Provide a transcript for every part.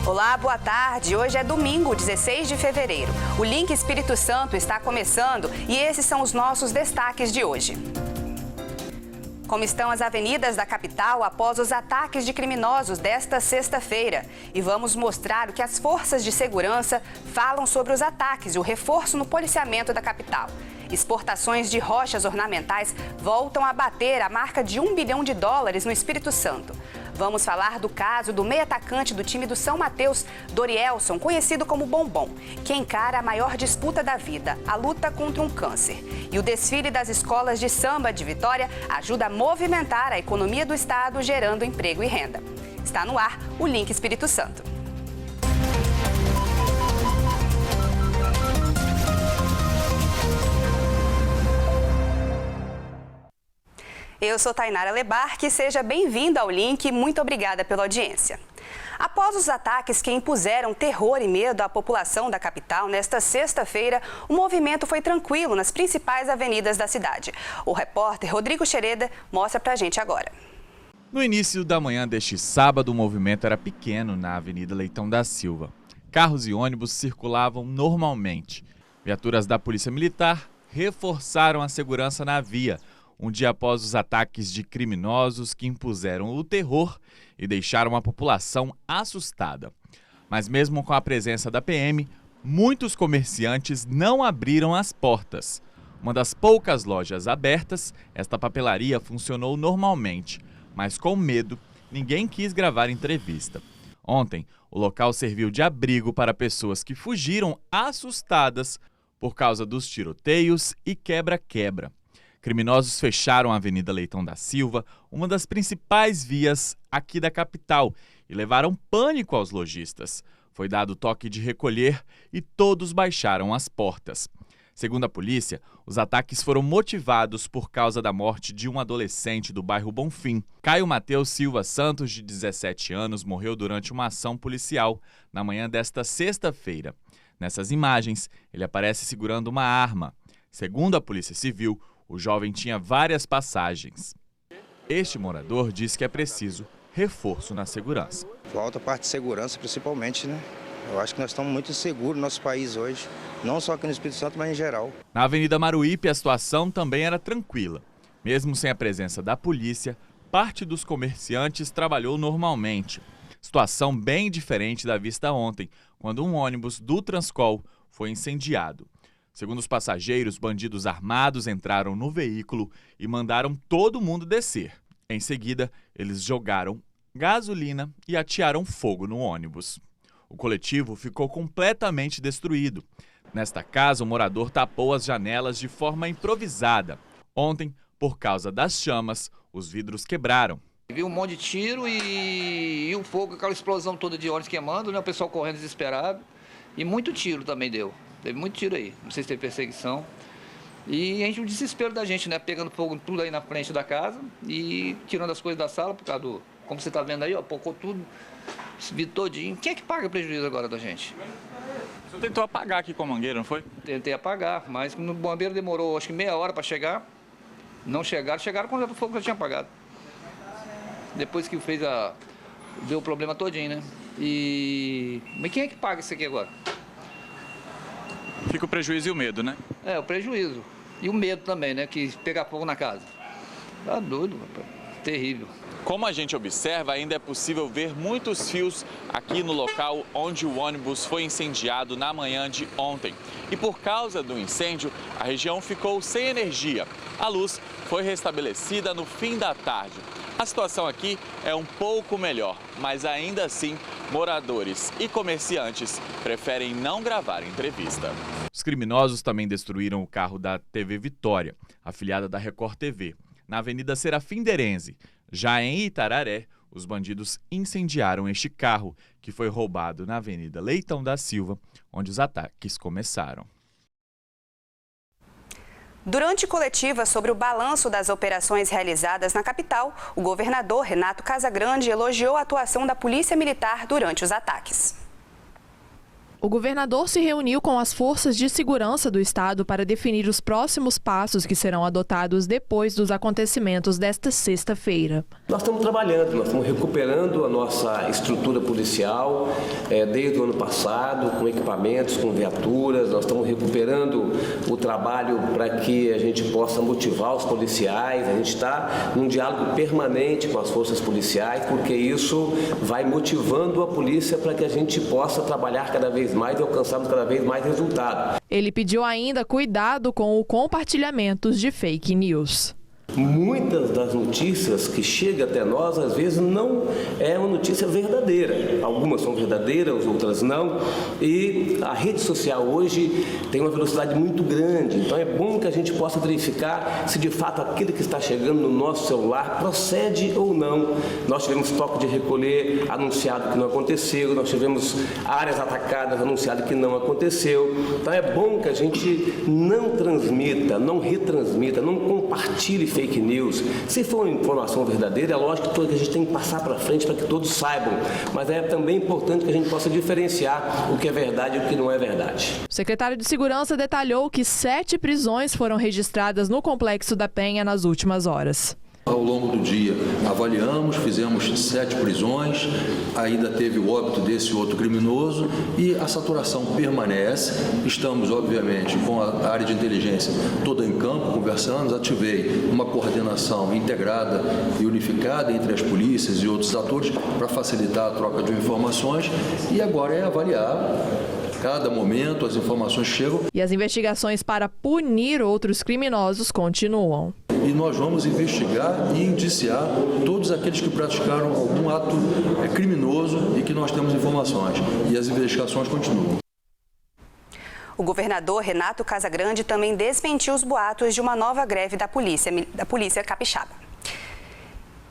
Olá, boa tarde. Hoje é domingo, 16 de fevereiro. O Link Espírito Santo está começando e esses são os nossos destaques de hoje. Como estão as avenidas da capital após os ataques de criminosos desta sexta-feira? E vamos mostrar o que as forças de segurança falam sobre os ataques e o reforço no policiamento da capital. Exportações de rochas ornamentais voltam a bater a marca de $1 bilhão no Espírito Santo. Vamos falar do caso do meio-atacante do time do São Mateus, Dorielson, conhecido como Bombom, que encara a maior disputa da vida, a luta contra um câncer. E o desfile das escolas de samba de Vitória ajuda a movimentar a economia do estado, gerando emprego e renda. Está no ar o Link Espírito Santo. Eu sou Tainara Lebarque, seja bem-vindo ao Link, muito obrigada pela audiência. Após os ataques que impuseram terror e medo à população da capital, nesta sexta-feira, o movimento foi tranquilo nas principais avenidas da cidade. O repórter Rodrigo Xereda mostra pra gente agora. No início da manhã deste sábado, o movimento era pequeno na Avenida Leitão da Silva. Carros e ônibus circulavam normalmente. Viaturas da Polícia Militar reforçaram a segurança na via, um dia após os ataques de criminosos que impuseram o terror e deixaram a população assustada. Mas mesmo com a presença da PM, muitos comerciantes não abriram as portas. Uma das poucas lojas abertas, esta papelaria funcionou normalmente, mas com medo, ninguém quis gravar entrevista. Ontem, o local serviu de abrigo para pessoas que fugiram assustadas por causa dos tiroteios e quebra-quebra. Criminosos fecharam a Avenida Leitão da Silva, uma das principais vias aqui da capital, e levaram pânico aos lojistas. Foi dado toque de recolher e todos baixaram as portas. Segundo a polícia, os ataques foram motivados por causa da morte de um adolescente do bairro Bonfim. Caio Mateus Silva Santos, de 17 anos, morreu durante uma ação policial na manhã desta sexta-feira. Nessas imagens, ele aparece segurando uma arma. Segundo a Polícia Civil, o jovem tinha várias passagens. Este morador diz que é preciso reforço na segurança. Falta a parte de segurança, principalmente, né? Eu acho que nós estamos muito inseguros no nosso país hoje, não só aqui no Espírito Santo, mas em geral. Na Avenida Maruípe, a situação também era tranquila. Mesmo sem a presença da polícia, parte dos comerciantes trabalhou normalmente. Situação bem diferente da vista ontem, quando um ônibus do Transcol foi incendiado. Segundo os passageiros, bandidos armados entraram no veículo e mandaram todo mundo descer. Em seguida, eles jogaram gasolina e atearam fogo no ônibus. O coletivo ficou completamente destruído. Nesta casa, o morador tapou as janelas de forma improvisada. Ontem, por causa das chamas, os vidros quebraram. Viu um monte de tiro e o fogo, aquela explosão toda de ônibus queimando, né? O pessoal correndo desesperado. E muito tiro também deu. Teve muito tiro aí, não sei se teve perseguição. E a gente, o desespero da gente, né? Pegando fogo tudo aí na frente da casa e tirando as coisas da sala por causa do... Como você tá vendo aí, ó, pocou tudo, esse vidro todinho. Quem é que paga o prejuízo agora da gente? O senhor tentou apagar aqui com a mangueira, não foi? Tentei apagar, mas no bombeiro demorou acho que meia hora para chegar. Não chegaram quando o fogo já tinha apagado. Depois que fez deu o problema todinho, né? Mas quem é que paga isso aqui agora? Fica o prejuízo e o medo, né? É, o prejuízo. E o medo também, né? Que pegar fogo na casa. Tá doido, rapaz. Terrível. Como a gente observa, ainda é possível ver muitos fios aqui no local onde o ônibus foi incendiado na manhã de ontem. E por causa do incêndio, a região ficou sem energia. A luz foi restabelecida no fim da tarde. A situação aqui é um pouco melhor, mas ainda assim, moradores e comerciantes preferem não gravar entrevista. Os criminosos também destruíram o carro da TV Vitória, afiliada da Record TV, na Avenida Serafim Derenze. Já em Itararé, os bandidos incendiaram este carro, que foi roubado na Avenida Leitão da Silva, onde os ataques começaram. Durante coletiva sobre o balanço das operações realizadas na capital, o governador Renato Casagrande elogiou a atuação da Polícia Militar durante os ataques. O governador se reuniu com as forças de segurança do estado para definir os próximos passos que serão adotados depois dos acontecimentos desta sexta-feira. Nós estamos trabalhando, nós estamos recuperando a nossa estrutura policial desde o ano passado, com equipamentos, com viaturas. Nós estamos recuperando o trabalho para que a gente possa motivar os policiais. A gente está num diálogo permanente com as forças policiais, porque isso vai motivando a polícia para que a gente possa trabalhar cada vez mais e alcançarmos cada vez mais resultados. Ele pediu ainda cuidado com o compartilhamento de fake news. Muitas das notícias que chegam até nós, às vezes, não é uma notícia verdadeira. Algumas são verdadeiras, outras não. E a rede social hoje tem uma velocidade muito grande. Então é bom que a gente possa verificar se de fato aquilo que está chegando no nosso celular procede ou não. Nós tivemos toque de recolher anunciado que não aconteceu. Nós tivemos áreas atacadas anunciado que não aconteceu. Então é bom que a gente não transmita, não retransmita, não compartilhe fake news. Se for uma informação verdadeira, é lógico que a gente tem que passar para frente para que todos saibam, mas é também importante que a gente possa diferenciar o que é verdade e o que não é verdade. O secretário de Segurança detalhou que 7 prisões foram registradas no Complexo da Penha nas últimas horas. Ao longo do dia, avaliamos, fizemos 7 prisões, ainda teve o óbito desse outro criminoso e a saturação permanece. Estamos, obviamente, com a área de inteligência toda em campo, conversando. Ativei uma coordenação integrada e unificada entre as polícias e outros atores para facilitar a troca de informações e agora é avaliar. Cada momento as informações chegam. E as investigações para punir outros criminosos continuam. E nós vamos investigar e indiciar todos aqueles que praticaram algum ato criminoso e que nós temos informações. E as investigações continuam. O governador Renato Casagrande também desmentiu os boatos de uma nova greve da polícia capixaba.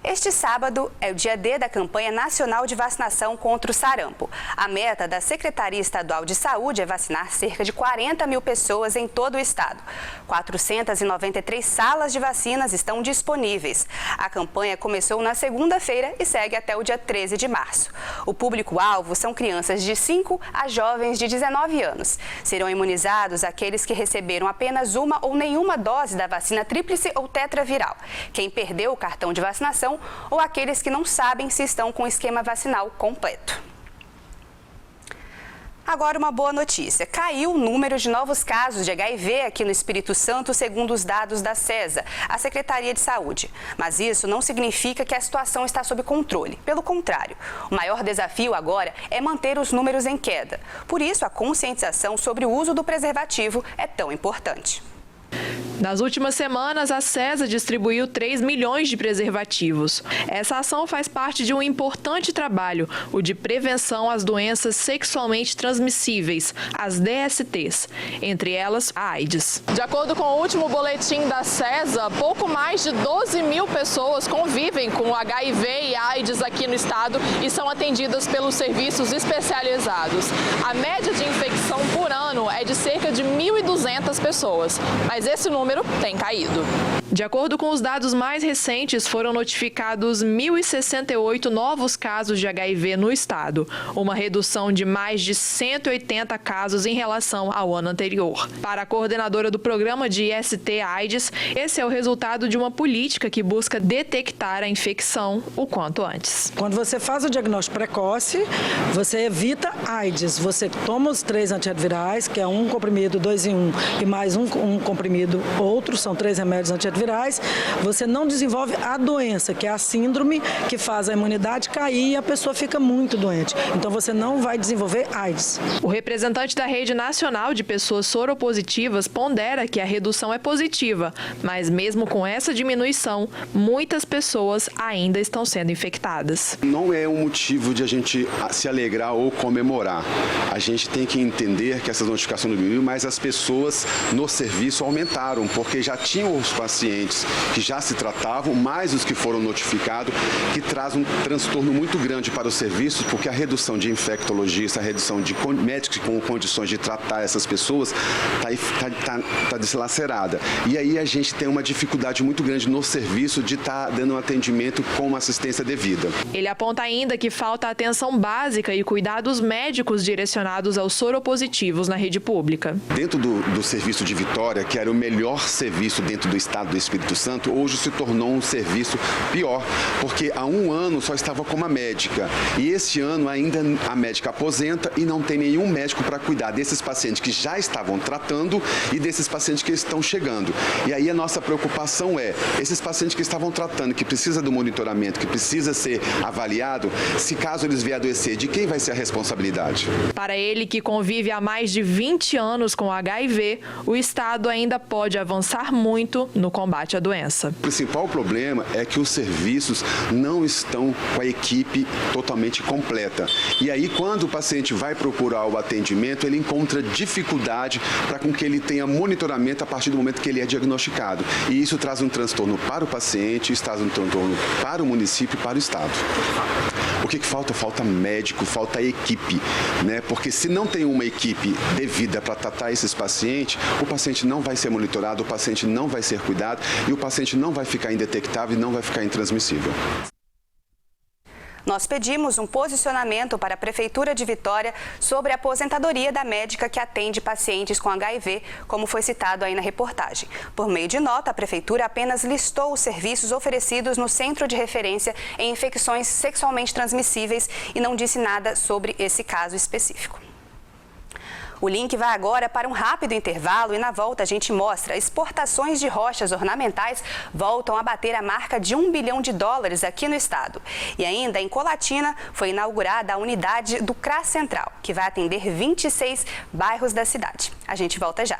Este sábado é o dia D da campanha nacional de vacinação contra o sarampo. A meta da Secretaria Estadual de Saúde é vacinar cerca de 40 mil pessoas em todo o estado. 493 salas de vacinas estão disponíveis. A campanha começou na segunda-feira e segue até o dia 13 de março. O público-alvo são crianças de 5 a jovens de 19 anos. Serão imunizados aqueles que receberam apenas uma ou nenhuma dose da vacina tríplice ou tetraviral. Quem perdeu o cartão de vacinação ou aqueles que não sabem se estão com o esquema vacinal completo. Agora uma boa notícia. Caiu o número de novos casos de HIV aqui no Espírito Santo, segundo os dados da CESA, a Secretaria de Saúde. Mas isso não significa que a situação está sob controle. Pelo contrário, o maior desafio agora é manter os números em queda. Por isso, a conscientização sobre o uso do preservativo é tão importante. Nas últimas semanas, a CESA distribuiu 3 milhões de preservativos. Essa ação faz parte de um importante trabalho, o de prevenção às doenças sexualmente transmissíveis, as DSTs, entre elas a AIDS. De acordo com o último boletim da CESA, pouco mais de 12 mil pessoas convivem com HIV e AIDS aqui no estado e são atendidas pelos serviços especializados. A média de infecção por ano é de cerca de 1.200 pessoas, mas esse número tem caído. De acordo com os dados mais recentes, foram notificados 1.068 novos casos de HIV no estado, uma redução de mais de 180 casos em relação ao ano anterior. Para a coordenadora do programa de IST-AIDS, esse é o resultado de uma política que busca detectar a infecção o quanto antes. Quando você faz o diagnóstico precoce, você evita AIDS. Você toma os 3 antirretrovirais, que é um comprimido, 2 em 1, e mais um comprimido outro, são 3 remédios antirretrovirais, você não desenvolve a doença, que é a síndrome que faz a imunidade cair e a pessoa fica muito doente. Então você não vai desenvolver AIDS. O representante da Rede Nacional de Pessoas Soropositivas pondera que a redução é positiva, mas mesmo com essa diminuição, muitas pessoas ainda estão sendo infectadas. Não é um motivo de a gente se alegrar ou comemorar. A gente tem que entender que essas notificações diminuíram, mas as pessoas no serviço aumentaram, porque já tinham os pacientes pacientes que já se tratavam, mais os que foram notificados, que traz um transtorno muito grande para os serviços, porque a redução de infectologistas, a redução de médicos com condições de tratar essas pessoas está deslacerada. E aí a gente tem uma dificuldade muito grande no serviço de estar dando um atendimento com assistência devida. Ele aponta ainda que falta atenção básica e cuidados médicos direcionados aos soropositivos na rede pública. Dentro do serviço de Vitória, que era o melhor serviço dentro do estado do Espírito Santo, hoje se tornou um serviço pior, porque há um ano só estava com uma médica e este ano ainda a médica aposenta e não tem nenhum médico para cuidar desses pacientes que já estavam tratando e desses pacientes que estão chegando. E aí a nossa preocupação é, esses pacientes que estavam tratando, que precisa do monitoramento, que precisa ser avaliado, se caso eles vierem adoecer, de quem vai ser a responsabilidade? Para ele, que convive há mais de 20 anos com HIV, o Estado ainda pode avançar muito no combate à doença. O principal problema é que os serviços não estão com a equipe totalmente completa. E aí, quando o paciente vai procurar o atendimento, ele encontra dificuldade para com que ele tenha monitoramento a partir do momento que ele é diagnosticado. E isso traz um transtorno para o paciente, traz um transtorno para o município e para o Estado. O que falta? Falta médico, falta equipe, né? Porque se não tem uma equipe devida para tratar esses pacientes, o paciente não vai ser monitorado, o paciente não vai ser cuidado e o paciente não vai ficar indetectável e não vai ficar intransmissível. Nós pedimos um posicionamento para a Prefeitura de Vitória sobre a aposentadoria da médica que atende pacientes com HIV, como foi citado aí na reportagem. Por meio de nota, a Prefeitura apenas listou os serviços oferecidos no Centro de Referência em Infecções Sexualmente Transmissíveis e não disse nada sobre esse caso específico. O link vai agora para um rápido intervalo e na volta a gente mostra exportações de rochas ornamentais voltam a bater a marca de $1 bilhão aqui no estado. E ainda em Colatina foi inaugurada a unidade do CRAS Central, que vai atender 26 bairros da cidade. A gente volta já.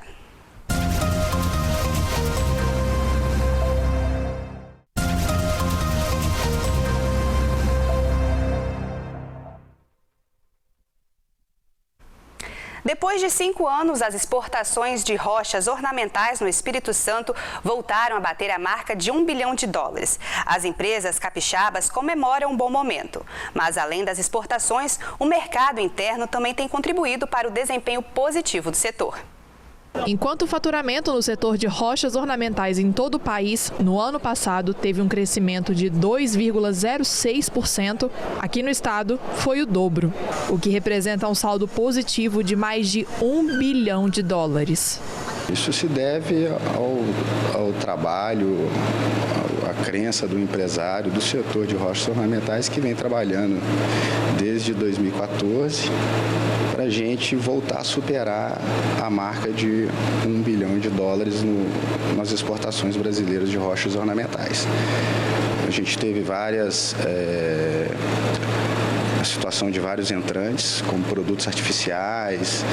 Depois de 5 anos, as exportações de rochas ornamentais no Espírito Santo voltaram a bater a marca de $1 bilhão. As empresas capixabas comemoram um bom momento. Mas, além das exportações, o mercado interno também tem contribuído para o desempenho positivo do setor. Enquanto o faturamento no setor de rochas ornamentais em todo o país, no ano passado, teve um crescimento de 2,06%, aqui no estado foi o dobro, o que representa um saldo positivo de mais de $1 bilhão. Isso se deve ao trabalho, à crença do empresário do setor de rochas ornamentais que vem trabalhando desde 2014 para a gente voltar a superar a marca de $1 bilhão nas exportações brasileiras de rochas ornamentais. A gente teve a situação de vários entrantes, como produtos artificiais,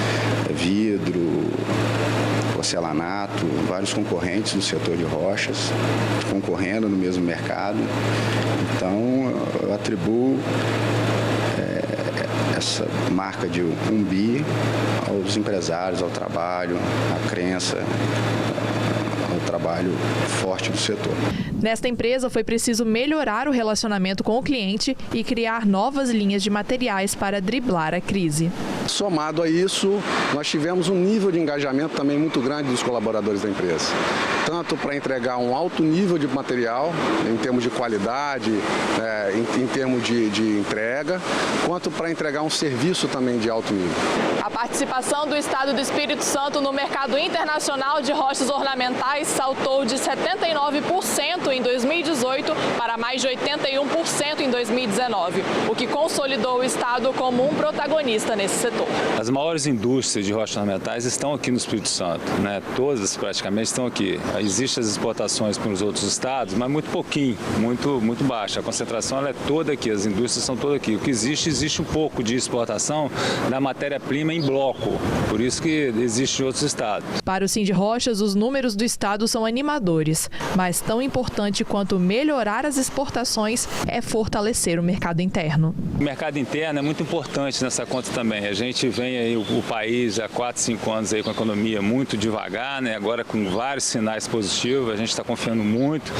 vidro, porcelanato, vários concorrentes do setor de rochas, concorrendo no mesmo mercado. Então, eu atribuo essa marca de $1 bi aos empresários, ao trabalho, à crença, ao trabalho forte do setor. Nesta empresa foi preciso melhorar o relacionamento com o cliente e criar novas linhas de materiais para driblar a crise. Somado a isso, nós tivemos um nível de engajamento também muito grande dos colaboradores da empresa. Tanto para entregar um alto nível de material, em termos de qualidade, em termos de entrega, quanto para entregar um serviço também de alto nível. A participação do Estado do Espírito Santo no mercado internacional de rochas ornamentais saltou de 79% em 2018 para mais de 81% em 2019, o que consolidou o Estado como um protagonista nesse setor. As maiores indústrias de rochas ornamentais estão aqui no Espírito Santo, né? Todas praticamente estão aqui. Existem as exportações para os outros estados, mas muito pouquinho, muito baixa. A concentração ela é toda aqui, as indústrias são todas aqui. O que existe um pouco de exportação da matéria-prima em bloco, por isso que existe em outros estados. Para o Sindirochas, os números do estado são animadores, mas tão importante quanto melhorar as exportações é fortalecer o mercado interno. O mercado interno é muito importante nessa conta também. A gente vem aí o país há 4, 5 anos aí com a economia muito devagar, né? Agora com vários sinais balanço positivo, a gente está confiando muito.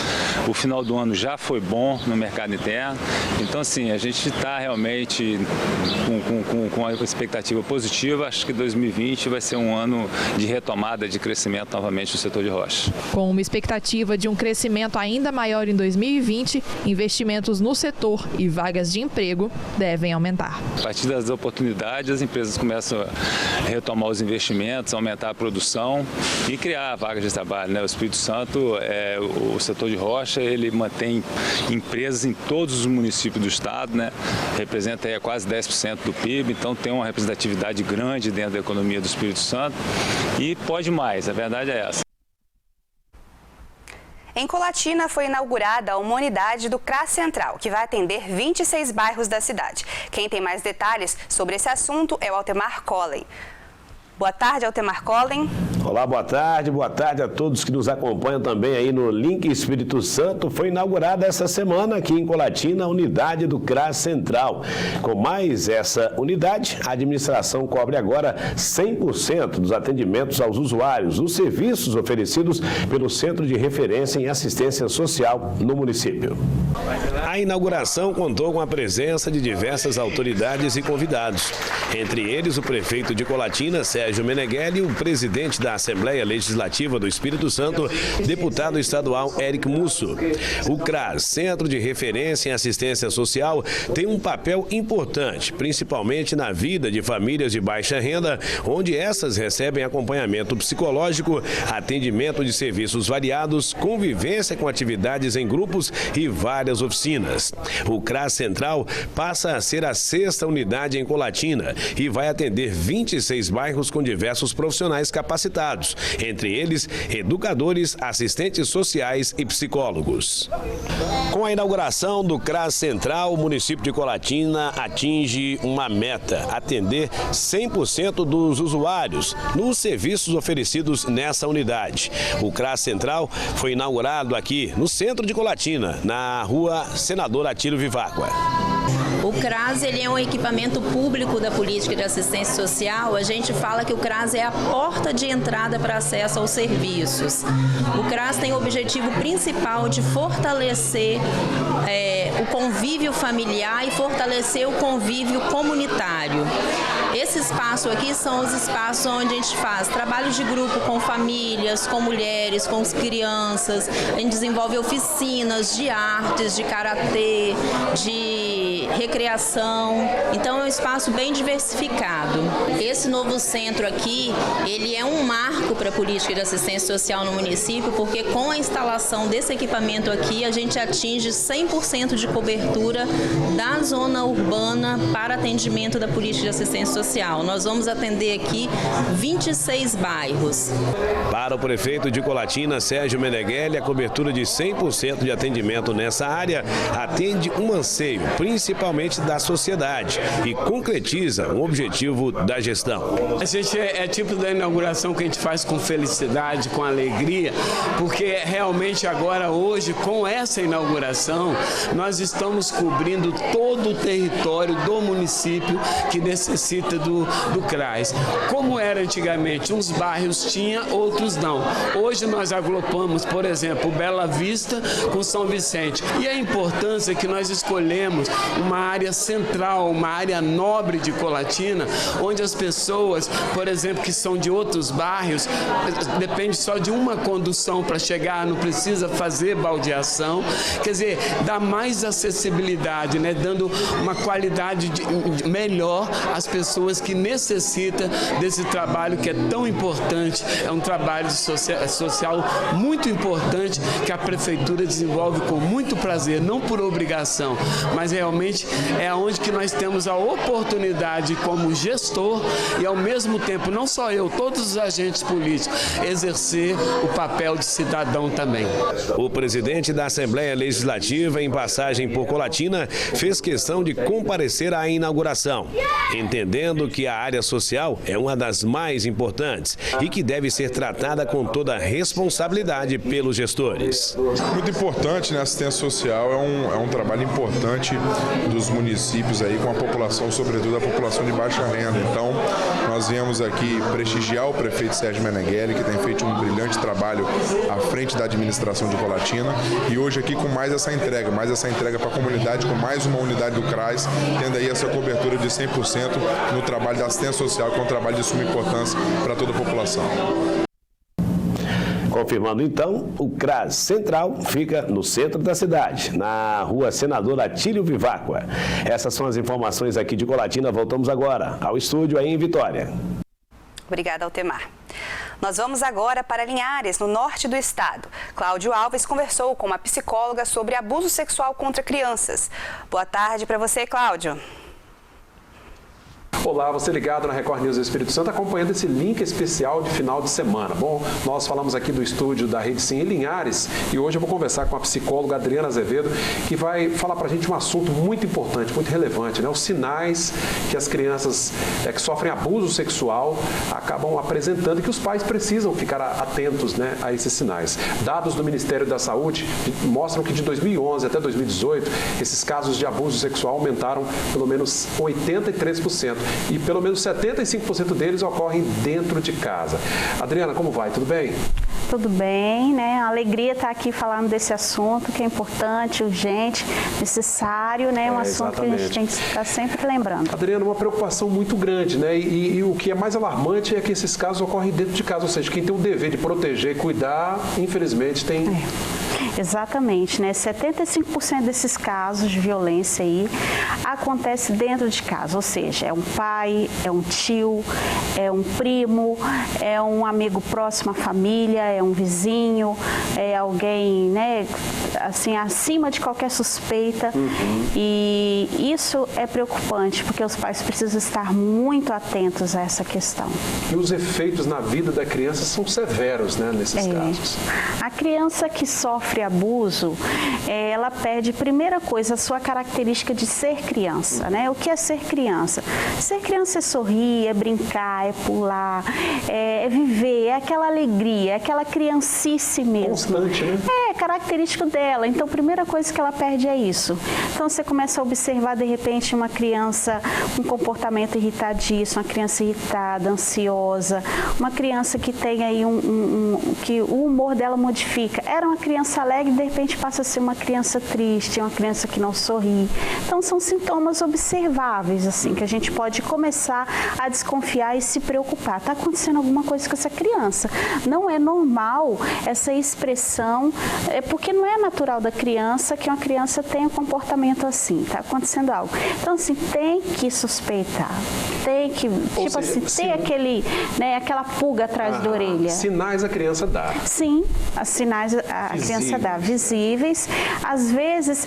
O final do ano já foi bom no mercado interno. Então, assim, a gente está realmente com uma expectativa positiva. Acho que 2020 vai ser um ano de retomada, de crescimento novamente do setor de rocha. Com uma expectativa de um crescimento ainda maior em 2020, investimentos no setor e vagas de emprego devem aumentar. A partir das oportunidades, as empresas começam a retomar os investimentos, aumentar a produção e criar vagas de trabalho, né? O Espírito Santo, o setor de rocha, ele mantém empresas em todos os municípios do estado, né? Representa aí quase 10% do PIB, então tem uma representatividade grande dentro da economia do Espírito Santo e pode mais, a verdade é essa. Em Colatina foi inaugurada uma unidade do CRAS Central, que vai atender 26 bairros da cidade. Quem tem mais detalhes sobre esse assunto é o Altemar Collen. Boa tarde, Altemar Collen. Olá, boa tarde a todos que nos acompanham também aí no Link Espírito Santo. Foi inaugurada essa semana aqui em Colatina a unidade do CRAS Central. Com mais essa unidade, a administração cobre agora 100% dos atendimentos aos usuários, os serviços oferecidos pelo Centro de Referência em Assistência Social no município. A inauguração contou com a presença de diversas autoridades e convidados. Entre eles, o prefeito de Colatina, Sérgio Meneghelli, e o presidente da Assembleia Legislativa do Espírito Santo, deputado estadual Éric Musso. O CRAS, Centro de Referência em Assistência Social, tem um papel importante, principalmente na vida de famílias de baixa renda, onde essas recebem acompanhamento psicológico, atendimento de serviços variados, convivência com atividades em grupos e várias oficinas. O CRAS Central passa a ser a 6ª unidade em Colatina e vai atender 26 bairros com diversos profissionais capacitados, entre eles educadores, assistentes sociais e psicólogos. Com a inauguração do CRAS Central, o município de Colatina atinge uma meta: atender 100% dos usuários nos serviços oferecidos nessa unidade. O CRAS Central foi inaugurado aqui no centro de Colatina, na rua Senador Atílio Viváqua. O CRAS, ele é um equipamento público da política de assistência social. A gente fala que o CRAS é a porta de entrada para acesso aos serviços. O CRAS tem o objetivo principal de fortalecer o convívio familiar e fortalecer o convívio comunitário. Esse espaço aqui são os espaços onde a gente faz trabalhos de grupo com famílias, com mulheres, com crianças. A gente desenvolve oficinas de artes, de karatê, de recreação. Então é um espaço bem diversificado. Esse novo centro aqui, ele é um marco para a política de assistência social no município, porque com a instalação desse equipamento aqui, a gente atinge 100% de cobertura da zona urbana para atendimento da política de assistência social. Nós vamos atender aqui 26 bairros. Para o prefeito de Colatina, Sérgio Meneghelli, a cobertura de 100% de atendimento nessa área atende um anseio, principalmente da sociedade, e concretiza um objetivo da gestão. A gente é tipo da inauguração que a gente faz com felicidade, com alegria, porque realmente agora, hoje, com essa inauguração, nós estamos cobrindo todo o território do município que necessita do CRAS. Como era antigamente, uns bairros tinha, outros não. Hoje nós agrupamos, por exemplo, Bela Vista com São Vicente. E a importância que nós escolhemos uma área central, uma área nobre de Colatina, onde as pessoas, por exemplo, que são de outros bairros, depende só de uma condução para chegar, não precisa fazer baldeação. Quer dizer, dá mais acessibilidade, né? Dando uma qualidade melhor às pessoas que necessitam desse trabalho que é tão importante. É um trabalho social muito importante que a prefeitura desenvolve com muito prazer, não por obrigação, mas realmente é onde que nós temos a oportunidade como gestor e ao mesmo tempo, não só eu, todos os agentes políticos, exercer o papel de cidadão também. O presidente da Assembleia Legislativa, em passagem por Colatina, fez questão de comparecer à inauguração, entendendo que a área social é uma das mais importantes e que deve ser tratada com toda a responsabilidade pelos gestores. Muito importante, né? A assistência social é um trabalho importante dos municípios aí com a população, sobretudo a população de baixa renda. Então, nós viemos aqui prestigiar o prefeito Sérgio Meneghelli, que tem feito um brilhante trabalho à frente da administração de Colatina, e hoje aqui com mais essa entrega para a comunidade, com mais uma unidade do CRAS, tendo aí essa cobertura de 100% no trabalho da assistência social, que é um trabalho de suma importância para toda a população. Confirmando então, o CRAS Central fica no centro da cidade, na rua Senador Atílio Viváqua. Essas são as informações aqui de Colatina. Voltamos agora ao estúdio aí em Vitória. Obrigada, Altemar. Nós vamos agora para Linhares, no norte do estado. Cláudio Alves conversou com uma psicóloga sobre abuso sexual contra crianças. Boa tarde para você, Cláudio. Olá, você ligado na Record News Espírito Santo, acompanhando esse link especial de final de semana. Bom, nós falamos aqui do estúdio da Rede Sim em Linhares e hoje eu vou conversar com a psicóloga Adriana Azevedo, que vai falar pra gente um assunto muito importante, muito relevante, né? Os sinais que as crianças que sofrem abuso sexual acabam apresentando e que os pais precisam ficar atentos, né, a esses sinais. Dados do Ministério da Saúde mostram que de 2011 até 2018, esses casos de abuso sexual aumentaram pelo menos 83%. E pelo menos 75% deles ocorrem dentro de casa. Adriana, como vai? Tudo bem? Tudo bem, né? A alegria estar aqui falando desse assunto que é importante, urgente, necessário, né? Um assunto que a gente tem que estar sempre lembrando. Adriana, uma preocupação muito grande, né? E o que é mais alarmante é que esses casos ocorrem dentro de casa, ou seja, quem tem o dever de proteger e cuidar, infelizmente tem... Exatamente, né? 75% desses casos de violência aí acontece dentro de casa, ou seja, é um pai, é um tio, é um primo, é um amigo próximo à família, é um vizinho, é alguém, né, assim, acima de qualquer suspeita. E isso é preocupante, porque os pais precisam estar muito atentos a essa questão. E os efeitos na vida da criança são severos, né, nesses casos. A criança que sofre abuso, ela perde, primeira coisa, a sua característica de ser criança, né? O que é ser criança? Ser criança é sorrir, é brincar, é pular, é viver, é aquela alegria, é aquela criancice mesmo. Constante, né? É característico dela. Então, a primeira coisa que ela perde é isso. Então, você começa a observar, de repente, uma criança com comportamento irritadiço, uma criança irritada, ansiosa, uma criança que tem aí que o humor dela modifica. Era uma criança alegre, de repente passa a ser uma criança triste, uma criança que não sorri. Então, são sintomas observáveis, assim, que a gente pode começar a desconfiar e se preocupar. Está acontecendo alguma coisa com essa criança. Não é normal essa expressão, porque não é natural da criança que uma criança tenha um comportamento assim. Está acontecendo algo. Então, assim, tem que suspeitar. Tem que, tipo assim, ter aquele, né, aquela pulga atrás da orelha. Sinais a criança dá. Sim, os sinais a criança dá, visíveis. Às vezes,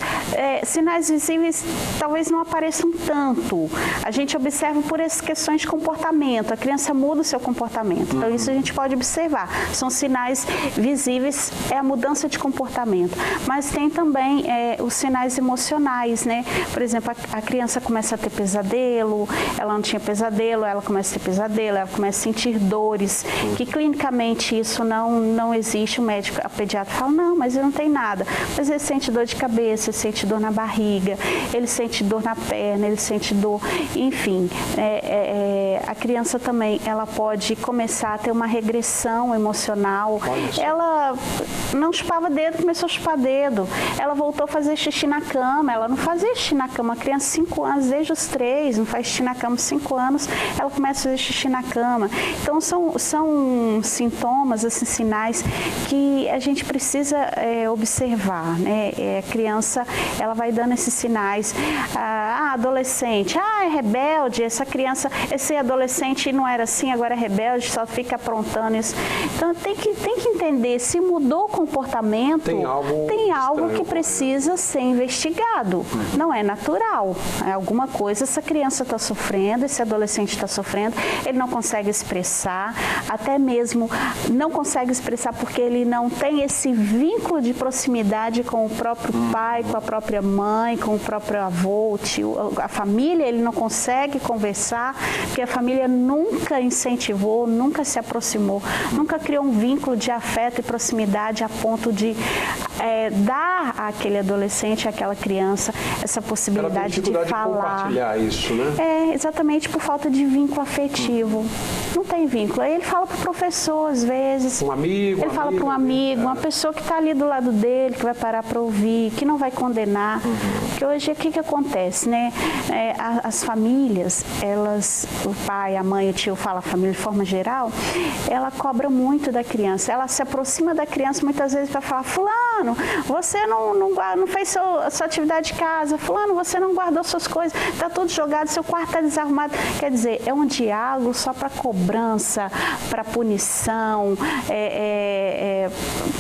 sinais visíveis talvez não apareçam tanto. A gente observa por essas questões de comportamento. A criança muda o seu comportamento. Então, isso a gente pode observar. São sinais visíveis, é a mudança de comportamento. Mas tem também os sinais emocionais, né? Por exemplo, a criança começa a ter pesadelo, ela não tinha pesadelo, ela começa a ter pesadelo, ela começa a sentir dores, que clinicamente isso não existe. O médico, o pediatra fala, não, mas ele não tem nada. Mas ele sente dor de cabeça, ele sente dor na barriga, ele sente dor na perna, ele sente dor, enfim. A criança também, ela pode começar a ter uma regressão emocional. Ela não chupava dedo, começou a chupar dedo. Ela voltou a fazer xixi na cama, ela não fazia xixi na cama. A criança, 5 anos, desde os 3, não faz xixi na cama, 5 anos, ela começa a fazer xixi na cama. Então, são sintomas, assim, sinais que a gente precisa observar, né? A criança, ela vai dando esses sinais. Adolescente, é rebelde, essa criança, esse adolescente não era assim, agora é rebelde, só fica aprontando isso. Então, tem que entender, se mudou o comportamento, tem algo que precisa ser investigado. Não é natural. É alguma coisa essa criança está sofrendo, esse adolescente está sofrendo, ele não consegue expressar, até mesmo não consegue expressar porque ele não tem esse vínculo de proximidade com o próprio pai, com a própria mãe, com o próprio avô, o tio, a família, ele não consegue conversar, porque a família nunca incentivou, nunca se aproximou, nunca criou um vínculo de afeto e proximidade a ponto de dar àquele adolescente, àquela criança, essa possibilidade de falar. De compartilhar isso, né? Exatamente por falta de vínculo afetivo. Não tem vínculo. Aí ele fala para o professor, às vezes. Um amigo. Ele fala para um amigo, uma pessoa que está ali do lado dele, que vai parar para ouvir, que não vai condenar. Porque hoje, o que acontece, né? As famílias, o pai, a mãe, o tio, fala a família de forma geral, ela cobra muito da criança. Ela se aproxima da criança muitas vezes para falar: fulano, você não fez sua atividade de casa, fulano, você não guardou suas coisas, está tudo jogado, seu quarto está desarrumado. Quer dizer, é um diálogo só para cobrança, para punição,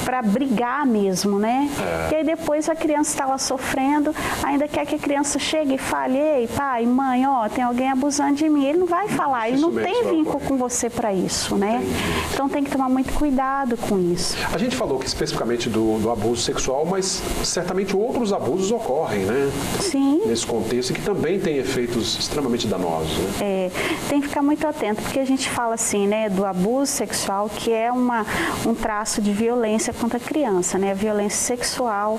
para brigar mesmo, né? E aí depois a criança está lá sofrendo, ainda quer que a criança chegue e fale: ei, pai, mãe, tem alguém abusando de mim. Ele não vai falar, ele não tem vínculo com você para isso, né? Então tem que tomar muito cuidado com isso. A gente falou que especificamente do abuso sexual, mas certamente outros abusos ocorrem, né? Sim. Nesse contexto, e que também tem efeitos extremamente danosos, né? Tem que ficar muito atento, porque a gente fala assim, né, do abuso sexual, que é um traço de violência contra a criança, né? A violência sexual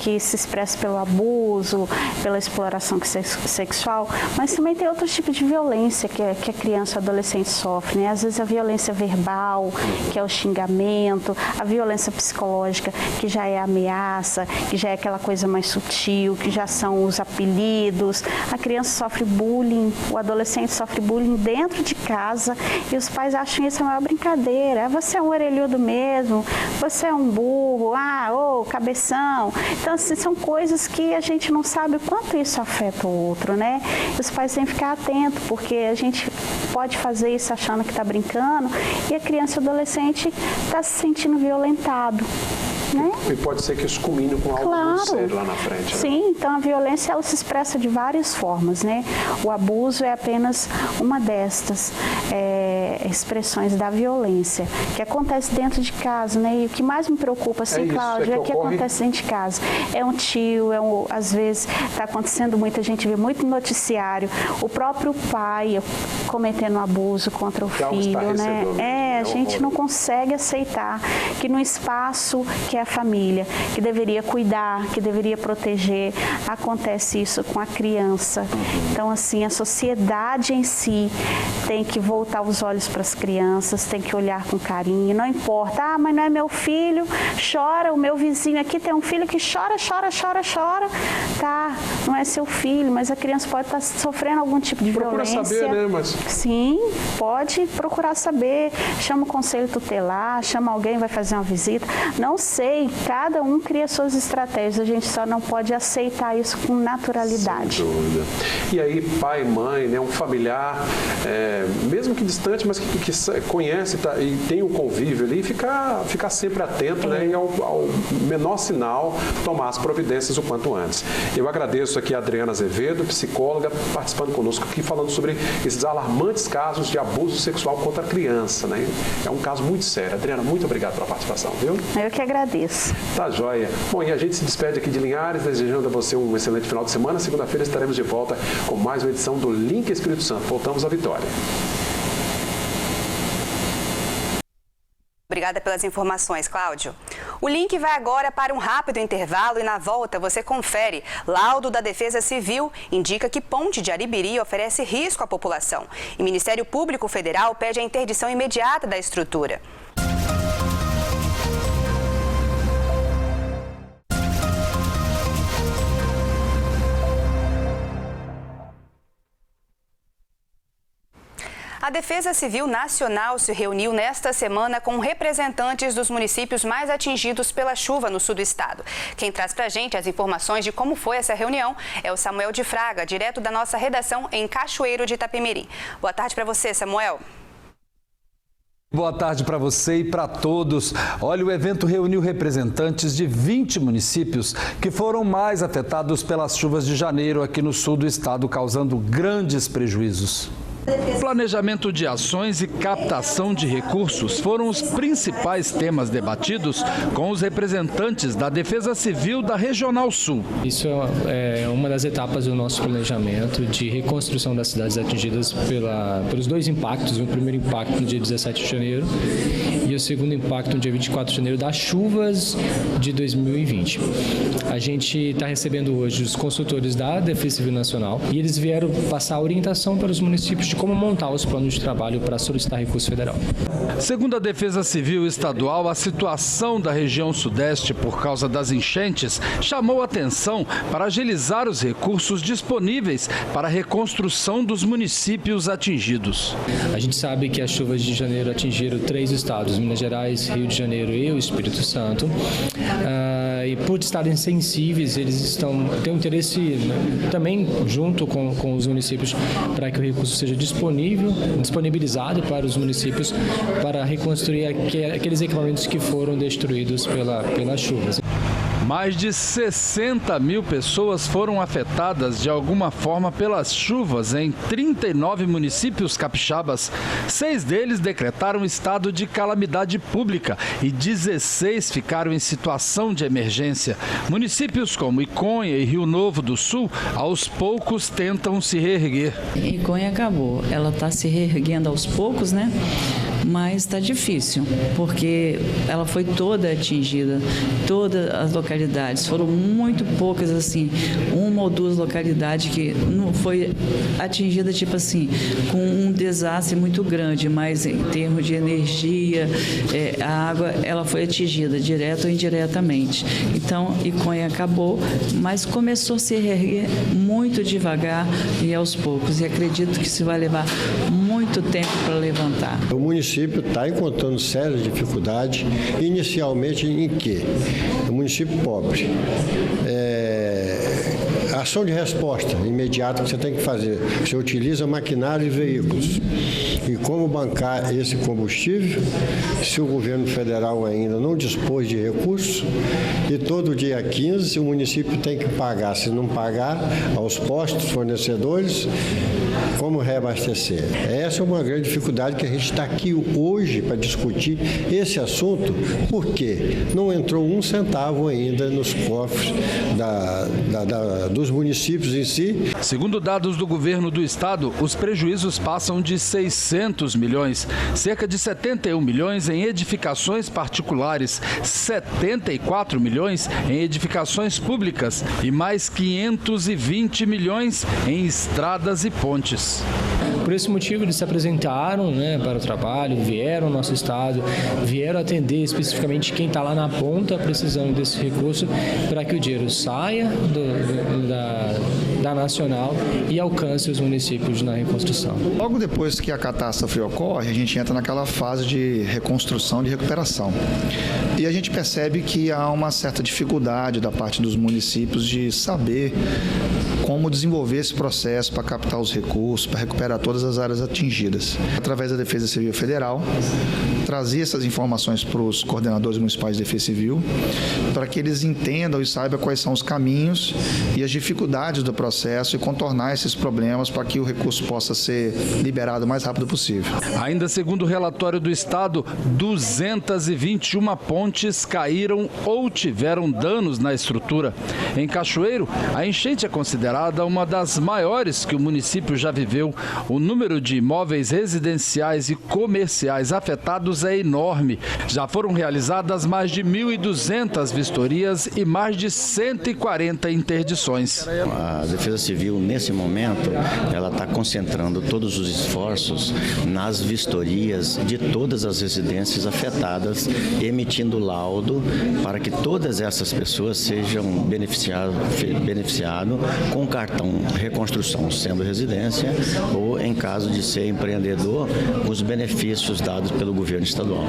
que se expressa pelo abuso, pela exploração sexual, mas também tem outros tipos de violência que a criança e o adolescente sofre, né? Às vezes a violência verbal, que é o xingamento, a violência psicológica, que já é a ameaça, que já é aquela coisa mais sutil, que já são os apelidos. A criança sofre bullying, o adolescente sofre bullying dentro de casa e os pais acham isso a maior brincadeira. Você é um orelhudo mesmo, você é um burro, cabeção. Então, assim, são coisas que a gente não sabe o quanto isso afeta o outro, né? E os pais têm que ficar atentos, porque a gente pode fazer isso achando que está brincando e a criança e o adolescente está se sentindo violentado. Né? E pode ser que isso culmine com algo muito sério lá na frente. Né? Sim, então a violência ela se expressa de várias formas, né? O abuso é apenas uma destas expressões da violência, que acontece dentro de casa, né? E o que mais me preocupa, assim, Cláudia, é que acontece dentro de casa. É um tio, às vezes está acontecendo muito, a gente vê muito no noticiário, o próprio pai cometendo abuso contra o filho, né? A gente não consegue aceitar que no espaço que é a família, que deveria cuidar, que deveria proteger, acontece isso com a criança. Então, assim, a sociedade em si tem que voltar os olhos para as crianças, tem que olhar com carinho, não importa, mas não é meu filho, chora, o meu vizinho aqui tem um filho que chora, tá, não é seu filho, mas a criança pode estar sofrendo algum tipo de violência. Procura saber, né? Sim, pode procurar saber, chama o conselho tutelar, chama alguém, vai fazer uma visita, não sei, cada um cria suas estratégias, a gente só não pode aceitar isso com naturalidade. Sem dúvida. E aí, pai, mãe, né, um familiar, mesmo que distante, mas que conhece e tem um convívio ali, ficar sempre atento, né, e ao menor sinal, tomar as providências o quanto antes. Eu agradeço aqui a Adriana Azevedo, psicóloga, participando conosco aqui, falando sobre esses alarmantes casos de abuso sexual contra a criança, né? É um caso muito sério. Adriana, muito obrigado pela participação, viu? Eu que agradeço. Tá joia. Bom, e a gente se despede aqui de Linhares, desejando a você um excelente final de semana. Segunda-feira estaremos de volta com mais uma edição do Link Espírito Santo. Voltamos à Vitória. Obrigada pelas informações, Cláudio. O link vai agora para um rápido intervalo e na volta você confere. Laudo da Defesa Civil indica que ponte de Aribiri oferece risco à população. E Ministério Público Federal pede a interdição imediata da estrutura. A Defesa Civil Nacional se reuniu nesta semana com representantes dos municípios mais atingidos pela chuva no sul do estado. Quem traz pra gente as informações de como foi essa reunião é o Samuel de Fraga, direto da nossa redação em Cachoeiro de Itapemirim. Boa tarde para você, Samuel. Boa tarde para você e para todos. Olha, o evento reuniu representantes de 20 municípios que foram mais afetados pelas chuvas de janeiro aqui no sul do estado, causando grandes prejuízos. Planejamento de ações e captação de recursos foram os principais temas debatidos com os representantes da Defesa Civil da Regional Sul. Isso é uma das etapas do nosso planejamento de reconstrução das cidades atingidas pelos dois impactos. O primeiro impacto no dia 17 de janeiro e o segundo impacto no dia 24 de janeiro das chuvas de 2020. A gente está recebendo hoje os consultores da Defesa Civil Nacional e eles vieram passar orientação para os municípios de como montar os planos de trabalho para solicitar recurso federal. Segundo a Defesa Civil Estadual, a situação da região sudeste por causa das enchentes chamou atenção para agilizar os recursos disponíveis para a reconstrução dos municípios atingidos. A gente sabe que as chuvas de janeiro atingiram 3 estados, Minas Gerais, Rio de Janeiro e o Espírito Santo. E por estarem sensíveis, eles têm um interesse também junto com os municípios para que o recurso seja disponibilizado para os municípios para reconstruir aqueles equipamentos que foram destruídos pelas chuvas. Mais de 60 mil pessoas foram afetadas de alguma forma pelas chuvas em 39 municípios capixabas. 6 deles decretaram estado de calamidade pública e 16 ficaram em situação de emergência. Municípios como Iconha e Rio Novo do Sul, aos poucos tentam se reerguer. Iconha acabou, ela está se reerguendo aos poucos, né? Mas está difícil, porque ela foi toda atingida, todas as localidades, foram muito poucas, assim, 1 ou 2 localidades que não foi atingida, tipo assim, com um desastre muito grande, mas em termos de energia, a água, ela foi atingida, direto ou indiretamente. Então, Iconha acabou, mas começou a se reerguer muito devagar e aos poucos, e acredito que isso vai levar muito tempo para levantar. O município está encontrando sérias dificuldades, inicialmente em quê? É um município pobre. Ação de resposta imediata que você tem que fazer. Você utiliza maquinário e veículos. E como bancar esse combustível, se o governo federal ainda não dispôs de recursos, e todo dia 15 o município tem que pagar. Se não pagar, aos postos, fornecedores, como reabastecer? Essa é uma grande dificuldade que a gente está aqui hoje para discutir esse assunto, porque não entrou 1 centavo ainda nos cofres dos municípios em si. Segundo dados do governo do estado, os prejuízos passam de 600 milhões, cerca de 71 milhões em edificações particulares, 74 milhões em edificações públicas e mais 520 milhões em estradas e pontes. Por esse motivo, eles se apresentaram para o trabalho, vieram ao nosso estado, vieram atender especificamente quem está lá na ponta precisando desse recurso para que o dinheiro saia da nacional e alcance os municípios na reconstrução. Logo depois que a catástrofe ocorre, a gente entra naquela fase de reconstrução, de recuperação. E a gente percebe que há uma certa dificuldade da parte dos municípios de saber como desenvolver esse processo para captar os recursos, para recuperar todas as áreas atingidas. Através da Defesa Civil Federal, trazer essas informações para os coordenadores municipais de Defesa Civil, para que eles entendam e saibam quais são os caminhos e as dificuldades do processo e contornar esses problemas para que o recurso possa ser liberado o mais rápido possível. Ainda segundo o relatório do estado, 221 pontes caíram ou tiveram danos na estrutura. Em Cachoeiro, a enchente é considerada uma das maiores que o município já viveu. O número de imóveis residenciais e comerciais afetados é enorme. Já foram realizadas mais de 1.200 vistorias e mais de 140 interdições. A Defesa Civil, nesse momento, ela está concentrando todos os esforços nas vistorias de todas as residências afetadas, emitindo laudo para que todas essas pessoas sejam beneficiadas com cartão reconstrução, sendo residência, ou, em caso de ser empreendedor, os benefícios dados pelo governo estadual.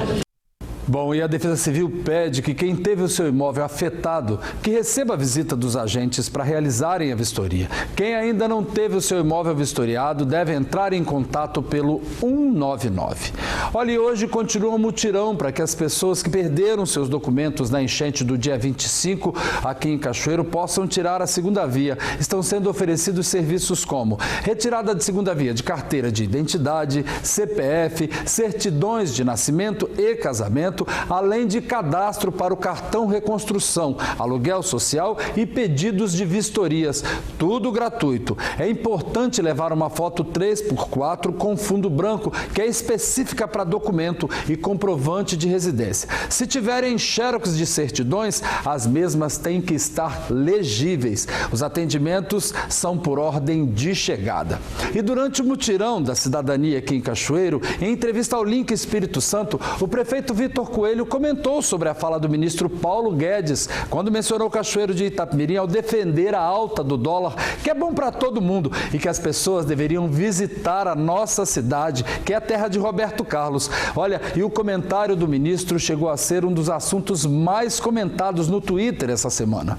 Bom, e a Defesa Civil pede que quem teve o seu imóvel afetado, que receba a visita dos agentes para realizarem a vistoria. Quem ainda não teve o seu imóvel vistoriado deve entrar em contato pelo 199. Olha, e hoje continua um mutirão para que as pessoas que perderam seus documentos na enchente do dia 25 aqui em Cachoeiro possam tirar a segunda via. Estão sendo oferecidos serviços como retirada de segunda via de carteira de identidade, CPF, certidões de nascimento e casamento, além de cadastro para o cartão reconstrução, aluguel social e pedidos de vistorias. Tudo gratuito. É importante levar uma foto 3x4 com fundo branco, que é específica para documento e comprovante de residência. Se tiverem xerox de certidões, as mesmas têm que estar legíveis. Os atendimentos são por ordem de chegada. E durante o mutirão da cidadania aqui em Cachoeiro, em entrevista ao Link Espírito Santo, o prefeito Vitor Coelho comentou sobre a fala do ministro Paulo Guedes, quando mencionou Cachoeiro de Itapemirim ao defender a alta do dólar, que é bom para todo mundo e que as pessoas deveriam visitar a nossa cidade, que é a terra de Roberto Carlos. Olha, e o comentário do ministro chegou a ser um dos assuntos mais comentados no Twitter essa semana.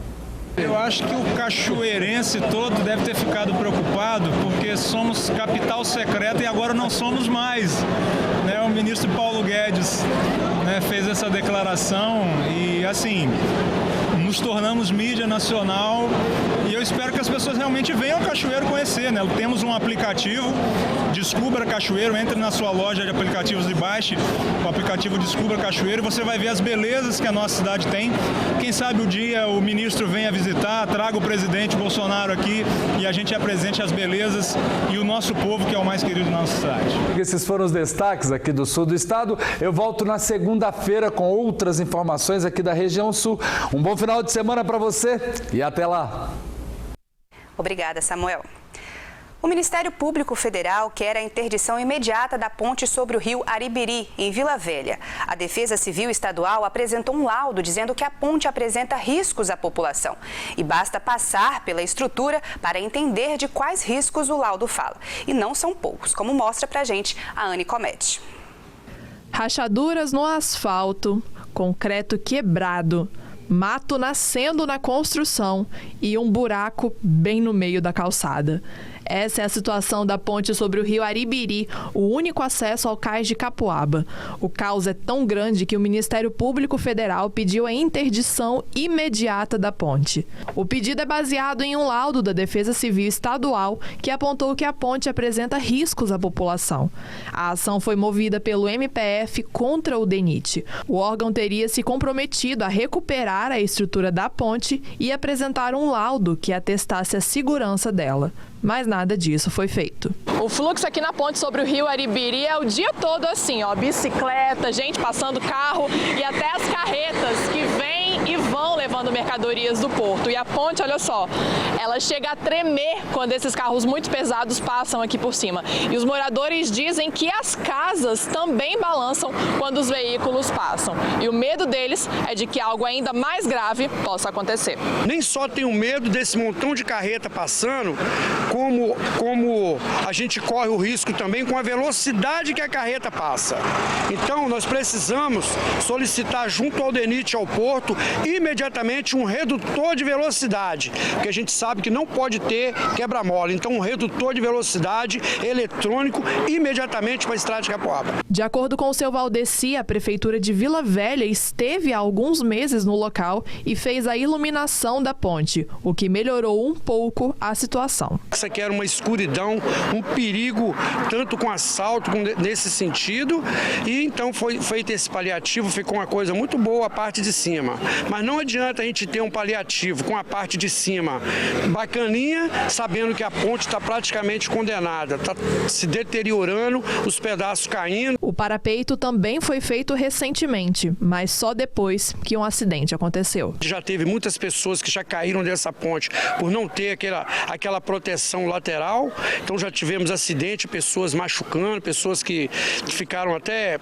Eu acho que o cachoeirense todo deve ter ficado preocupado porque somos capital secreta e agora não somos mais. O ministro Paulo Guedes fez essa declaração e, assim, nos tornamos mídia nacional e eu espero que as pessoas realmente venham ao Cachoeiro conhecer, Temos um aplicativo, Descubra Cachoeiro, entre na sua loja de aplicativos e baixe o aplicativo Descubra Cachoeiro e você vai ver as belezas que a nossa cidade tem. Quem sabe o dia o ministro venha visitar, traga o presidente Bolsonaro aqui e a gente apresente as belezas e o nosso povo, que é o mais querido da nossa cidade. Esses foram os destaques aqui do sul do estado. Eu volto na segunda-feira com outras informações aqui da região sul. Um bom final de semana para você e até lá. Obrigada, Samuel. O Ministério Público Federal quer a interdição imediata da ponte sobre o rio Aribiri, em Vila Velha. A Defesa Civil Estadual apresentou um laudo dizendo que a ponte apresenta riscos à população. E basta passar pela estrutura para entender de quais riscos o laudo fala. E não são poucos, como mostra pra gente a Anne Comete. Rachaduras no asfalto, concreto quebrado, mato nascendo na construção e um buraco bem no meio da calçada. Essa é a situação da ponte sobre o rio Aribiri, o único acesso ao cais de Capoaba. O caos é tão grande que o Ministério Público Federal pediu a interdição imediata da ponte. O pedido é baseado em um laudo da Defesa Civil Estadual que apontou que a ponte apresenta riscos à população. A ação foi movida pelo MPF contra o DENIT. O órgão teria se comprometido a recuperar a estrutura da ponte e apresentar um laudo que atestasse a segurança dela. Mas nada disso foi feito. O fluxo aqui na ponte sobre o rio Aribiri é o dia todo assim, bicicleta, gente passando carro e até as carretas que vêm e vão levando mercadorias do porto. E a ponte, olha só, ela chega a tremer quando esses carros muito pesados passam aqui por cima. E os moradores dizem que as casas também balançam quando os veículos passam. E o medo deles é de que algo ainda mais grave possa acontecer. Nem só tenho medo desse montão de carreta passando, como a gente corre o risco também com a velocidade que a carreta passa. Então, nós precisamos solicitar junto ao DENIT, ao porto, imediatamente um redutor de velocidade, porque a gente sabe que não pode ter quebra-mola. Então, um redutor de velocidade eletrônico imediatamente para a estrada de Capoaba. De acordo com o seu Valdeci, a Prefeitura de Vila Velha esteve há alguns meses no local e fez a iluminação da ponte, o que melhorou um pouco a situação. Essa aqui era uma escuridão, um perigo, tanto com assalto, nesse sentido, e então foi feito esse paliativo, ficou uma coisa muito boa a parte de cima. Mas não adianta a gente ter um paliativo com a parte de cima bacaninha, sabendo que a ponte está praticamente condenada, está se deteriorando, os pedaços caindo. O parapeito também foi feito recentemente, mas só depois que um acidente aconteceu. Já teve muitas pessoas que já caíram dessa ponte por não ter aquela proteção lateral, então já tivemos acidente, pessoas machucando, pessoas que ficaram até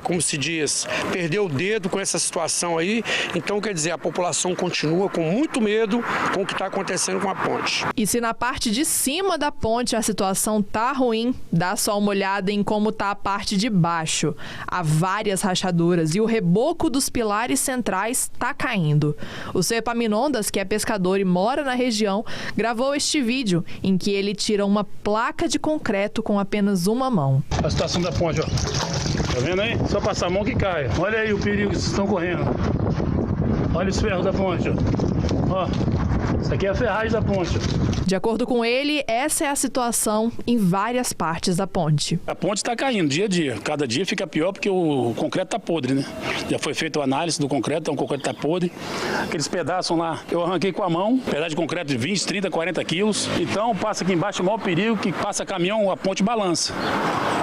como se diz, perdeu o dedo com essa situação aí. Então, quer dizer, a população continua com muito medo com o que está acontecendo com a ponte. E se na parte de cima da ponte a situação tá ruim, dá só uma olhada em como tá a parte de baixo. Há várias rachaduras e o reboco dos pilares centrais tá caindo. O seu Epaminondas, que é pescador e mora na região, gravou este vídeo em que ele tira uma placa de concreto com apenas uma mão. A situação da ponte, ó. Tá vendo aí? Só passar a mão que cai. Olha aí o perigo que vocês estão correndo. Olha os ferros da ponte, ó. Isso aqui é a ferragem da ponte. De acordo com ele, essa é a situação em várias partes da ponte. A ponte está caindo dia a dia. Cada dia fica pior porque o concreto está podre, né? Já foi feita a análise do concreto, então o concreto está podre. Aqueles pedaços lá, eu arranquei com a mão, pedaço de concreto de 20, 30, 40 quilos. Então passa aqui embaixo o maior perigo, que passa caminhão, a ponte balança.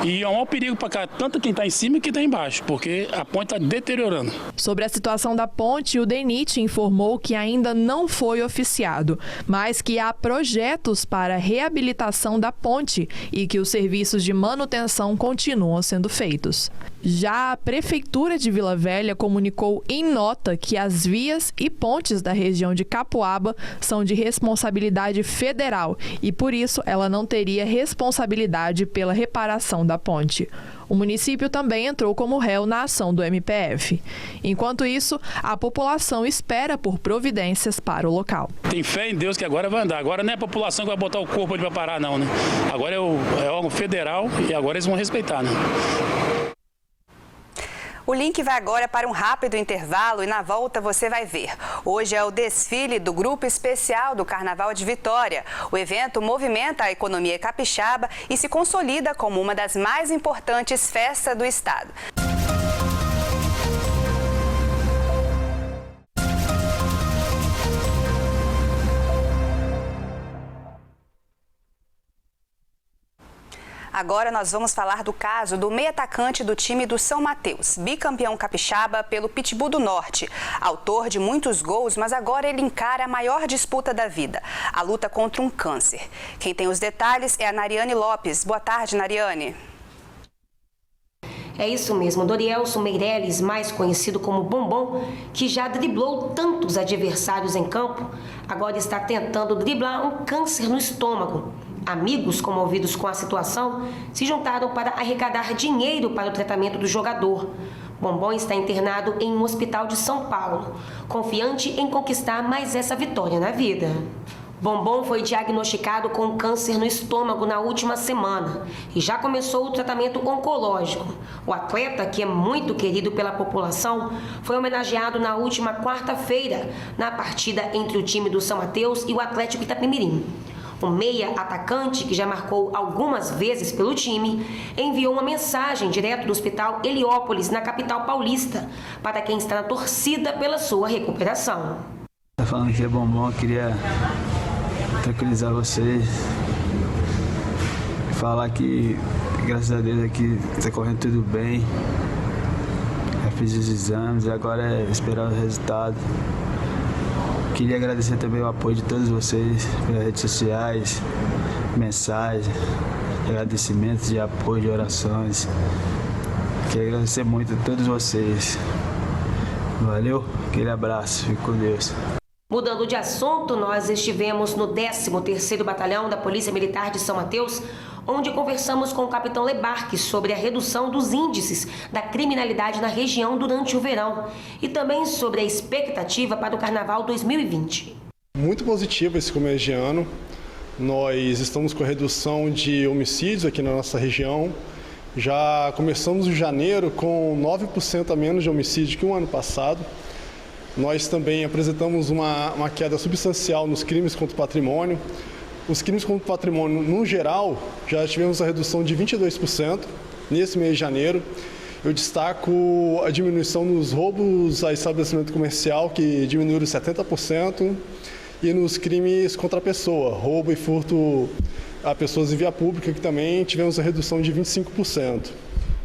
E é o maior perigo para cá, tanto quem está em cima que está embaixo, porque a ponte está deteriorando. Sobre a situação da ponte, o DENIT informou que ainda não foi oficiado, mas que há projetos para a reabilitação da ponte e que os serviços de manutenção continuam sendo feitos. Já a Prefeitura de Vila Velha comunicou em nota que as vias e pontes da região de Capuaba são de responsabilidade federal e, por isso, ela não teria responsabilidade pela reparação da ponte. O município também entrou como réu na ação do MPF. Enquanto isso, a população espera por providências para o local. Tem fé em Deus que agora vai andar. Agora não é a população que vai botar o corpo ali para parar, não, né? Agora é órgão federal e agora eles vão respeitar, né? O link vai agora para um rápido intervalo e na volta você vai ver. Hoje é o desfile do Grupo Especial do Carnaval de Vitória. O evento movimenta a economia capixaba e se consolida como uma das mais importantes festas do estado. Agora nós vamos falar do caso do meio-atacante do time do São Mateus, bicampeão capixaba pelo Pitbull do Norte. Autor de muitos gols, mas agora ele encara a maior disputa da vida, a luta contra um câncer. Quem tem os detalhes é a Nariane Lopes. Boa tarde, Nariane. É isso mesmo, Dorielson Meirelles, mais conhecido como Bombom, que já driblou tantos adversários em campo, agora está tentando driblar um câncer no estômago. Amigos comovidos com a situação se juntaram para arrecadar dinheiro para o tratamento do jogador. Bombom está internado em um hospital de São Paulo, confiante em conquistar mais essa vitória na vida. Bombom foi diagnosticado com câncer no estômago na última semana e já começou o tratamento oncológico. O atleta, que é muito querido pela população, foi homenageado na última quarta-feira na partida entre o time do São Mateus e o Atlético Itapemirim. O meia-atacante, que já marcou algumas vezes pelo time, enviou uma mensagem direto do Hospital Heliópolis, na capital paulista, para quem está na torcida pela sua recuperação. Tá falando que é Bombom, eu queria tranquilizar vocês, falar que, graças a Deus, aqui está correndo tudo bem. Já fiz os exames e agora é esperar o resultado. Queria agradecer também o apoio de todos vocês pelas redes sociais, mensagens, agradecimentos de apoio, de orações. Queria agradecer muito a todos vocês. Valeu, aquele abraço, fique com Deus. Mudando de assunto, nós estivemos no 13º Batalhão da Polícia Militar de São Mateus, onde conversamos com o capitão Lebarque sobre a redução dos índices da criminalidade na região durante o verão e também sobre a expectativa para o Carnaval 2020. Muito positivo esse começo de ano. Nós estamos com a redução de homicídios aqui na nossa região. Já começamos em janeiro com 9% a menos de homicídio que o ano passado. Nós também apresentamos uma queda substancial nos crimes contra o patrimônio. Os crimes contra o patrimônio, no geral, já tivemos a redução de 22% nesse mês de janeiro. Eu destaco a diminuição nos roubos a estabelecimento comercial, que diminuíram 70%, e nos crimes contra a pessoa, roubo e furto a pessoas em via pública, que também tivemos a redução de 25%.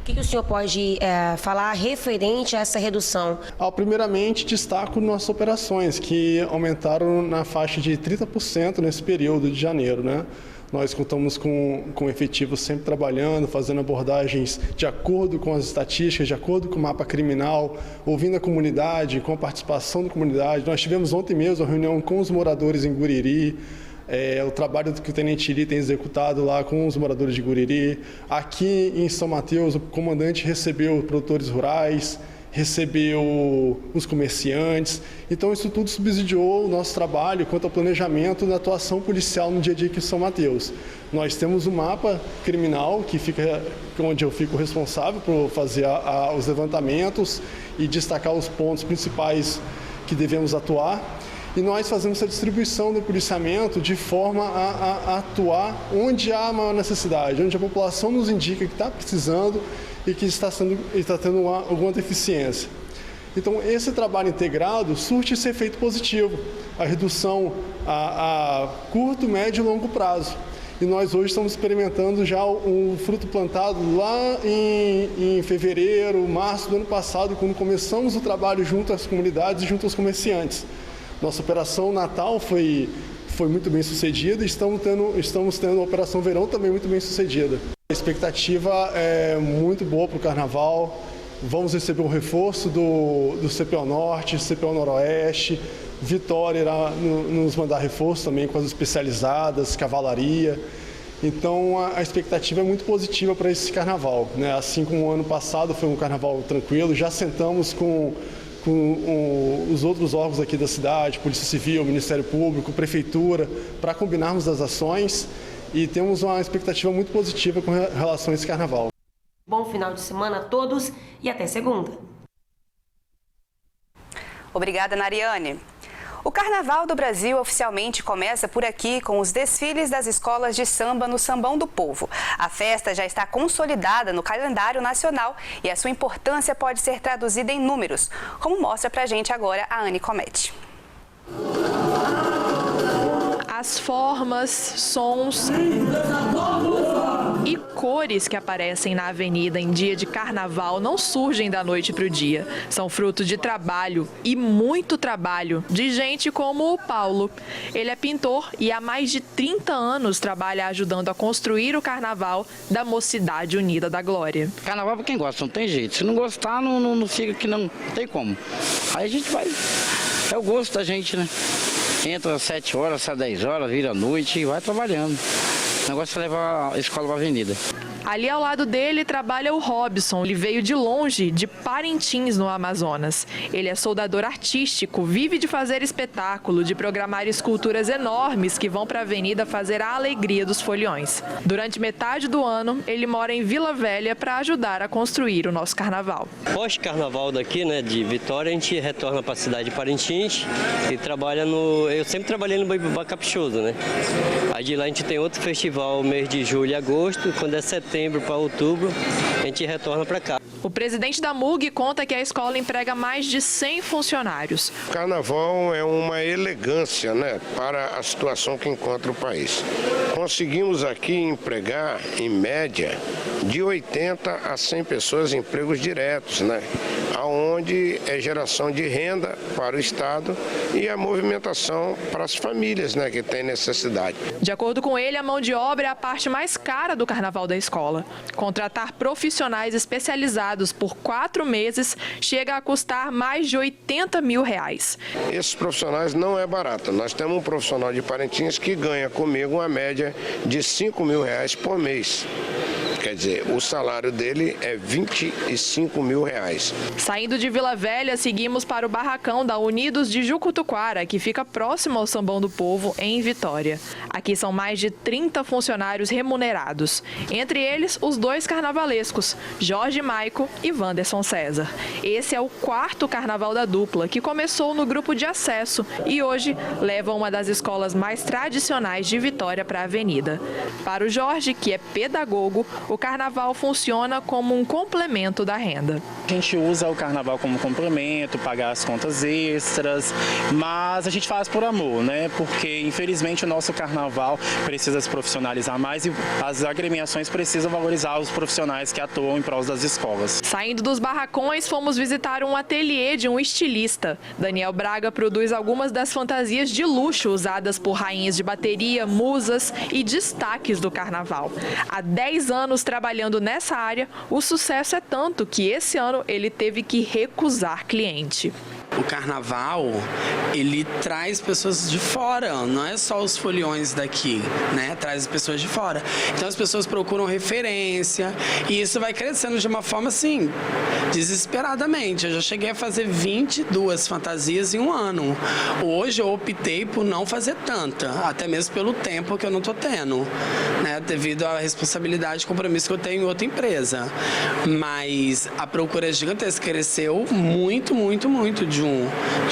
O que o senhor pode falar referente a essa redução? Primeiramente, destaco nossas operações, que aumentaram na faixa de 30% nesse período de janeiro, né? Nós contamos com efetivos sempre trabalhando, fazendo abordagens de acordo com as estatísticas, de acordo com o mapa criminal, ouvindo a comunidade, com a participação da comunidade. Nós tivemos ontem mesmo uma reunião com os moradores em Guriri, o trabalho que o Tenente Iri tem executado lá com os moradores de Guriri. Aqui em São Mateus, o comandante recebeu produtores rurais, recebeu os comerciantes. Então, isso tudo subsidiou o nosso trabalho quanto ao planejamento da atuação policial no dia a dia aqui em São Mateus. Nós temos um mapa criminal onde eu fico responsável por fazer os levantamentos e destacar os pontos principais que devemos atuar. E nós fazemos essa distribuição do policiamento de forma a atuar onde há maior necessidade, onde a população nos indica que está precisando e que está tendo alguma deficiência. Então, esse trabalho integrado surte esse efeito positivo, a redução a curto, médio e longo prazo. E nós hoje estamos experimentando já um fruto plantado lá em fevereiro, março do ano passado, quando começamos o trabalho junto às comunidades e junto aos comerciantes. Nossa operação Natal foi muito bem sucedida e estamos tendo a operação Verão também muito bem sucedida. A expectativa é muito boa para o Carnaval. Vamos receber um reforço do CPO Norte, CPO Noroeste. Vitória irá nos mandar reforço também com as especializadas, cavalaria. Então a expectativa é muito positiva para esse Carnaval, né? Assim como o ano passado foi um Carnaval tranquilo, já sentamos com os outros órgãos aqui da cidade, Polícia Civil, Ministério Público, Prefeitura, para combinarmos as ações e temos uma expectativa muito positiva com relação a esse Carnaval. Bom final de semana a todos e até segunda. Obrigada, Nariane. O Carnaval do Brasil oficialmente começa por aqui com os desfiles das escolas de samba no Sambão do Povo. A festa já está consolidada no calendário nacional e a sua importância pode ser traduzida em números, como mostra pra gente agora a Anne Comete. As formas, sons e cores que aparecem na avenida em dia de carnaval não surgem da noite para o dia. São fruto de trabalho e muito trabalho de gente como o Paulo. Ele é pintor e há mais de 30 anos trabalha ajudando a construir o carnaval da Mocidade Unida da Glória. Carnaval para quem gosta, não tem jeito. Se não gostar, não fica que não tem como. Aí a gente vai. É o gosto da gente, né? Entra às 7 horas, sai às 10 horas, vira à noite e vai trabalhando. O negócio é levar a escola para a avenida. Ali ao lado dele trabalha o Robson. Ele veio de longe, de Parintins, no Amazonas. Ele é soldador artístico, vive de fazer espetáculo, de programar esculturas enormes que vão para a avenida fazer a alegria dos foliões. Durante metade do ano, ele mora em Vila Velha para ajudar a construir o nosso carnaval. Pós-carnaval daqui, né, de Vitória, a gente retorna para a cidade de Parintins e trabalha no... Eu sempre trabalhei no Boi-Bumbá Caprichoso, né? Aí de lá a gente tem outro festival mês de julho e agosto, quando é setembro para outubro, a gente retorna para cá. O presidente da MUG conta que a escola emprega mais de 100 funcionários. O carnaval é uma elegância, né, para a situação que encontra o país. Conseguimos aqui empregar, em média, de 80 a 100 pessoas em empregos diretos, né, aonde é geração de renda para o Estado e a movimentação para as famílias, né, que têm necessidade. De acordo com ele, a mão de obra é a parte mais cara do carnaval da escola. Contratar profissionais especializados por 4 meses chega a custar mais de R$80 mil. Esses profissionais não é barato. Nós temos um profissional de Parintins que ganha comigo uma média de R$5 mil por mês. Quer dizer, o salário dele é R$25 mil. Saindo de Vila Velha, seguimos para o barracão da Unidos de Jucutuquara, que fica próximo ao Sambão do Povo, em Vitória. Aqui são mais de 30 funcionários remunerados. Entre eles, os 2 carnavalescos, Jorge Maico e Wanderson César. Esse é o 4º carnaval da dupla, que começou no grupo de acesso e hoje leva uma das escolas mais tradicionais de Vitória para a avenida. Para o Jorge, que é pedagogo, o o carnaval funciona como um complemento da renda. A gente usa o carnaval como complemento, pagar as contas extras, mas a gente faz por amor, né? Porque infelizmente o nosso carnaval precisa se profissionalizar mais e as agremiações precisam valorizar os profissionais que atuam em prol das escolas. Saindo dos barracões, fomos visitar um ateliê de um estilista. Daniel Braga produz algumas das fantasias de luxo usadas por rainhas de bateria, musas e destaques do carnaval. Há 10 anos trabalhando nessa área, o sucesso é tanto que esse ano ele teve que recusar cliente. O carnaval, ele traz pessoas de fora, não é só os foliões daqui, né? Traz as pessoas de fora. Então as pessoas procuram referência e isso vai crescendo de uma forma assim, desesperadamente. Eu já cheguei a fazer 22 fantasias em um ano. Hoje eu optei por não fazer tanta, até mesmo pelo tempo que eu não tô tendo, né? Devido à responsabilidade e compromisso que eu tenho em outra empresa. Mas a procura é gigantesca, cresceu muito, muito, muito de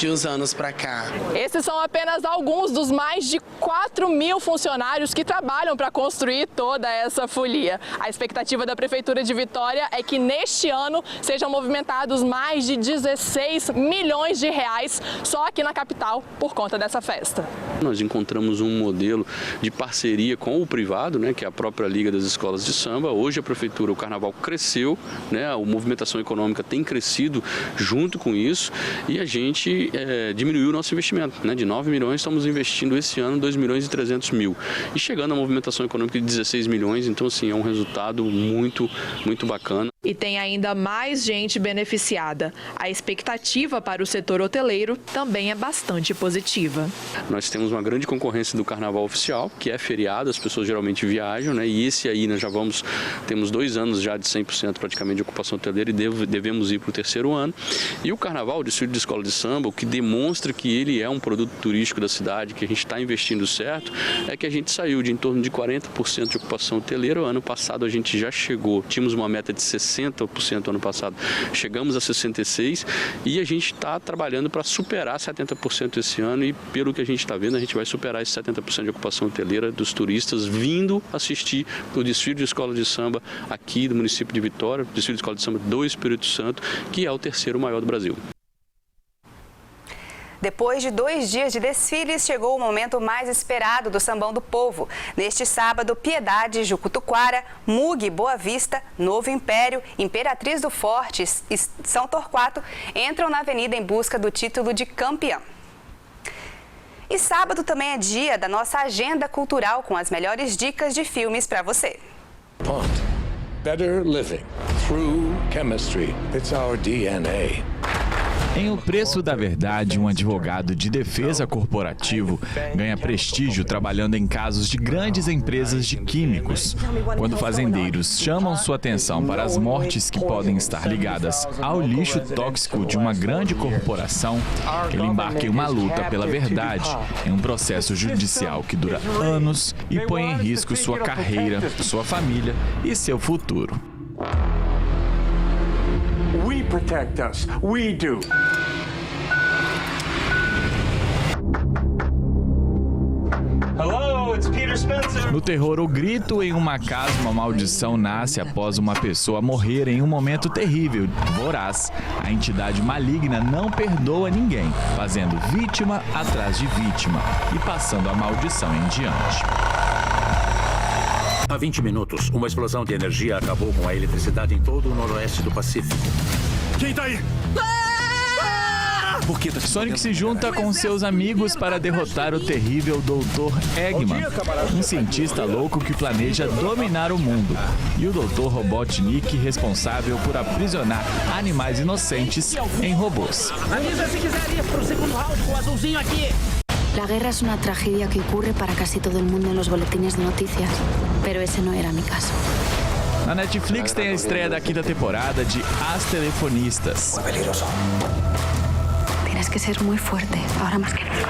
uns anos para cá. Esses são apenas alguns dos mais de 4.000 funcionários que trabalham para construir toda essa folia. A expectativa da Prefeitura de Vitória é que neste ano sejam movimentados mais de 16 milhões de reais só aqui na capital por conta dessa festa. Nós encontramos um modelo de parceria com o privado, né, que é a própria Liga das Escolas de Samba. Hoje a Prefeitura, o Carnaval cresceu, né, a movimentação econômica tem crescido junto com isso e a gente diminuiu o nosso investimento, né, de 9 milhões, estamos investindo esse ano 2 milhões e 300 mil e chegando à movimentação econômica de 16 milhões, então assim, é um resultado muito, muito bacana. E tem ainda mais gente beneficiada. A expectativa para o setor hoteleiro também é bastante positiva. Nós temos uma grande concorrência do Carnaval oficial, que é feriado, as pessoas geralmente viajam, né? E esse aí nós temos 2 anos já de 100% praticamente de ocupação hoteleira e devemos ir para o 3º ano. E o Carnaval, o desfile de escola de samba, o que demonstra que ele é um produto turístico da cidade, que a gente está investindo certo, é que a gente saiu de em torno de 40% de ocupação hoteleira. O ano passado a gente já chegou, tínhamos uma meta de 60% ano passado, chegamos a 66% e a gente está trabalhando para superar 70% esse ano e pelo que a gente está vendo, a gente vai superar esse 70% de ocupação hoteleira dos turistas vindo assistir o desfile de escola de samba aqui do município de Vitória, o desfile de escola de samba do Espírito Santo, que é o 3º maior do Brasil. Depois de 2 dias de desfiles, chegou o momento mais esperado do Sambão do Povo. Neste sábado, Piedade, Jucutuquara, Mugue, Boa Vista, Novo Império, Imperatriz do Forte e São Torquato entram na avenida em busca do título de campeão. E sábado também é dia da nossa agenda cultural com as melhores dicas de filmes para você. Better living through chemistry. It's our DNA. Em O Preço da Verdade, um advogado de defesa corporativo ganha prestígio trabalhando em casos de grandes empresas de químicos. Quando fazendeiros chamam sua atenção para as mortes que podem estar ligadas ao lixo tóxico de uma grande corporação, ele embarca em uma luta pela verdade, em um processo judicial que dura anos e põe em risco sua carreira, sua família e seu futuro. We protect us. We do. Hello, it's Peter Spencer. No terror, o grito em uma casa, uma maldição nasce após uma pessoa morrer em um momento terrível, voraz. A entidade maligna não perdoa ninguém, fazendo vítima atrás de vítima e passando a maldição em diante. Há 20 minutos, uma explosão de energia acabou com a eletricidade em todo o noroeste do Pacífico. Quem tá aí? Sonic se junta com seus amigos para derrotar o terrível Dr. Eggman, um cientista louco que planeja dominar o mundo, e o Dr. Robotnik, responsável por aprisionar animais inocentes em robôs. Avisa se quiser ir pro segundo round com o azulzinho aqui. La guerra es una tragedia que ocurre para casi todo el mundo en los boletines de noticias, pero ese no era mi caso. Na Netflix tem a estreia da 5ª temporada de As Telefonistas. Tienes que ser muy fuerte, ahora más que nunca.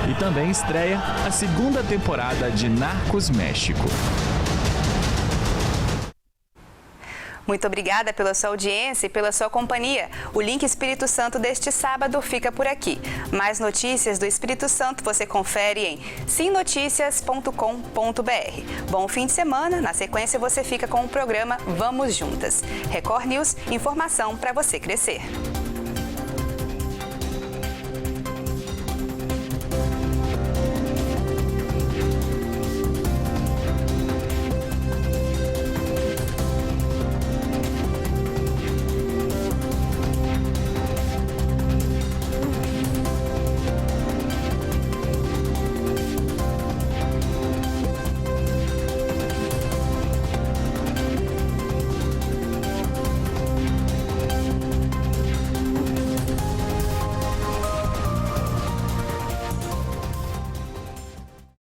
E também estreia a 2ª temporada de Narcos México. Muito obrigada pela sua audiência e pela sua companhia. O Link Espírito Santo deste sábado fica por aqui. Mais notícias do Espírito Santo você confere em simnoticias.com.br. Bom fim de semana. Na sequência você fica com o programa Vamos Juntas. Record News, informação para você crescer.